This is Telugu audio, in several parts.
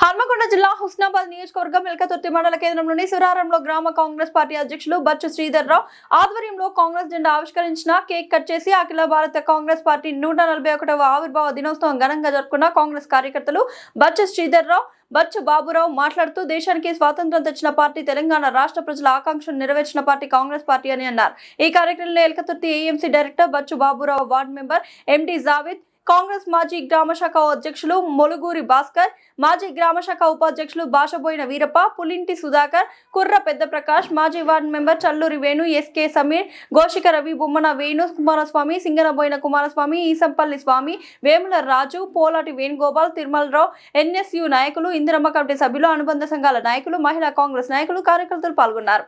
హన్మకొండ జిల్లా హుస్నాబాద్ నియోజకవర్గం ఎల్కతుర్తి మండల కేంద్రంలోని సురారంలో గ్రామ కాంగ్రెస్ పార్టీ అధ్యక్షులు బచ్చు శ్రీధర్రావు ఆధ్వర్యంలో కాంగ్రెస్ జెండా ఆవిష్కరించిన కేక్ కట్ చేసి అఖిల భారత కాంగ్రెస్ పార్టీ 141వ ఆవిర్భావ దినోత్సవం ఘనంగా జరుపుకున్న కాంగ్రెస్ కార్యకర్తలు బచ్చు శ్రీధర్రావు బచ్చు బాబురావు మాట్లాడుతూ దేశానికి స్వాతంత్ర్యం తెచ్చిన పార్టీ తెలంగాణ రాష్ట్ర ప్రజల ఆకాంక్షలు నెరవేర్చిన పార్టీ కాంగ్రెస్ పార్టీ అని అన్నారు. ఈ కార్యక్రమంలో Elkathurthi AMC director Bachchu Baburao, ward member MD Javed, Congress మాజీ గ్రామశాఖ అధ్యక్షులు మొలుగూరి భాస్కర్, మాజీ గ్రామశాఖ ఉపాధ్యక్షులు భాషబోయిన వీరప్ప, పులింటి సుధాకర్, కుర్ర పెద్ద ప్రకాష్, మాజీ ward member Challuri Venu, SK Sameer, Goshika Ravi, Bommana Venu Kumaraswamy, Singanaboina Kumaraswamy, Eesampalli Swamy, Vemula Raju, Polati Venugopal, Tirumalarao, NSU నాయకులు, ఇందిరమ్మ కమిటీ సభ్యులు, అనుబంధ సంఘాల నాయకులు, మహిళా కాంగ్రెస్ నాయకులు, కార్యకర్తలు పాల్గొన్నారు.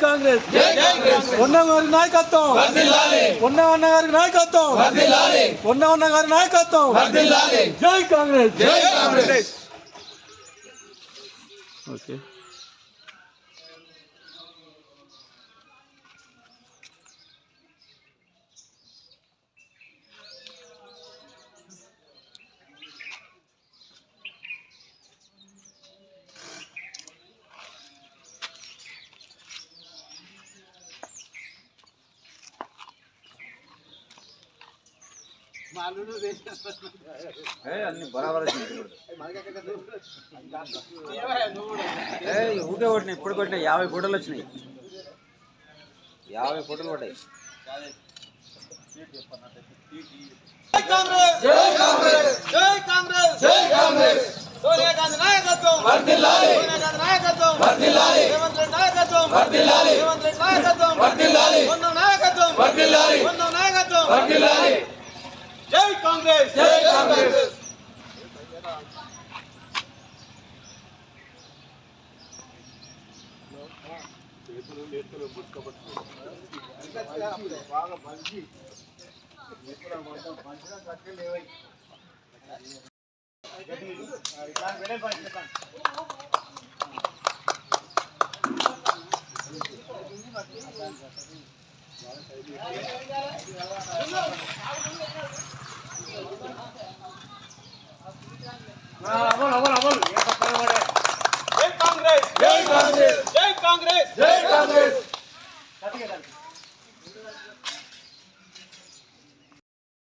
కాంగ్రెస్ ఉన్నగారి నాయకత్వం ఉన్న గారి నాయకత్వం ఉన్న గారి నాయకత్వం జై కాంగ్రెస్ జై కాంగ్రెస్. ఓకే అన్ని బరాబర్ ఊకే కొట్టినాయి. ఇప్పుడు కొట్టినాయి 50 ఫోటోలు వచ్చినాయి. 50 ఫోటోలు పడ్డాయి. జై కాంగ్రెస్ జై కాంగ్రెస్ జై కాంగ్రెస్ జై కాంగ్రెస్. సోనియా గాంధీ నాయకత్వం వర్ధిల్లాలి. సోనియా గాంధీ నాయకత్వం వర్ధిల్లాలి. రేవంత్ రెడ్డి నాయకత్వం వర్ధిల్లాలి. రేవంత్ రెడ్డి నాయకత్వం వర్ధిల్లాలి. ఉన్న నాయకత్వం వర్ధిల్లాలి. ఉన్న నాయకత్వం వర్ధిల్లాలి. జై కాంగ్రెస్ జై కాంగ్రెస్. బాగా మంచి జై కాంగ్రెస్ జై కాంగ్రెస్ జై కాంగ్రెస్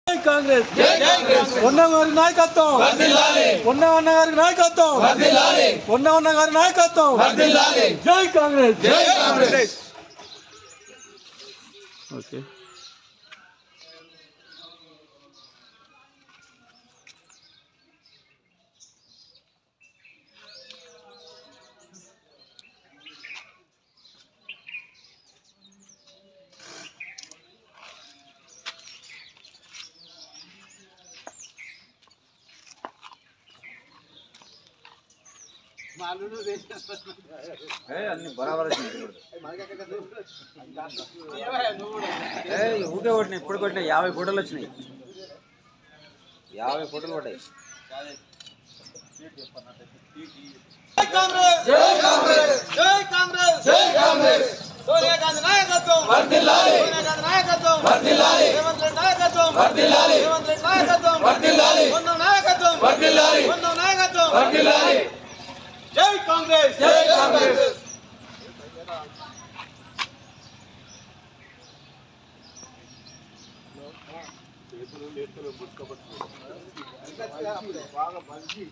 జై కాంగ్రెస్. కాంగ్రెస్ ఉన్న గారి నాయకత్వం ఉన్న గారి నాయకత్వం ఉన్న గారి నాయకత్వం జై కాంగ్రెస్ జై కాంగ్రెస్. ఓకే అన్ని బరాబర్ వచ్చినాయి ఊకే కొట్టినాయి ఇప్పుడు కొట్టినా 50 ఫోటోలు వచ్చినాయి 50 ఫోటోలు పడ్డాయి జై కాంగ్రెస్ జై కాంగ్రెస్ జై కాంగ్రెస్ జై కాంగ్రెస్ సోనియా గాంధీ నాయకత్వం వర్ధిల్లాలి సోనియా గాంధీ నాయకత్వం వర్ధిల్లాలి రేవంత్ రెడ్డి నాయకత్వం వర్ధిల్లాలి రేవంత్ రెడ్డి నాయకత్వం వర్ధిల్లాలి ఉన్న నాయకత్వం వర్ధిల్లాలి ఉన్న నాయకత్వం వర్ధిల్లాలి జై కాంగ్రెస్ జై కాంగ్రెస్ బాగా మంచి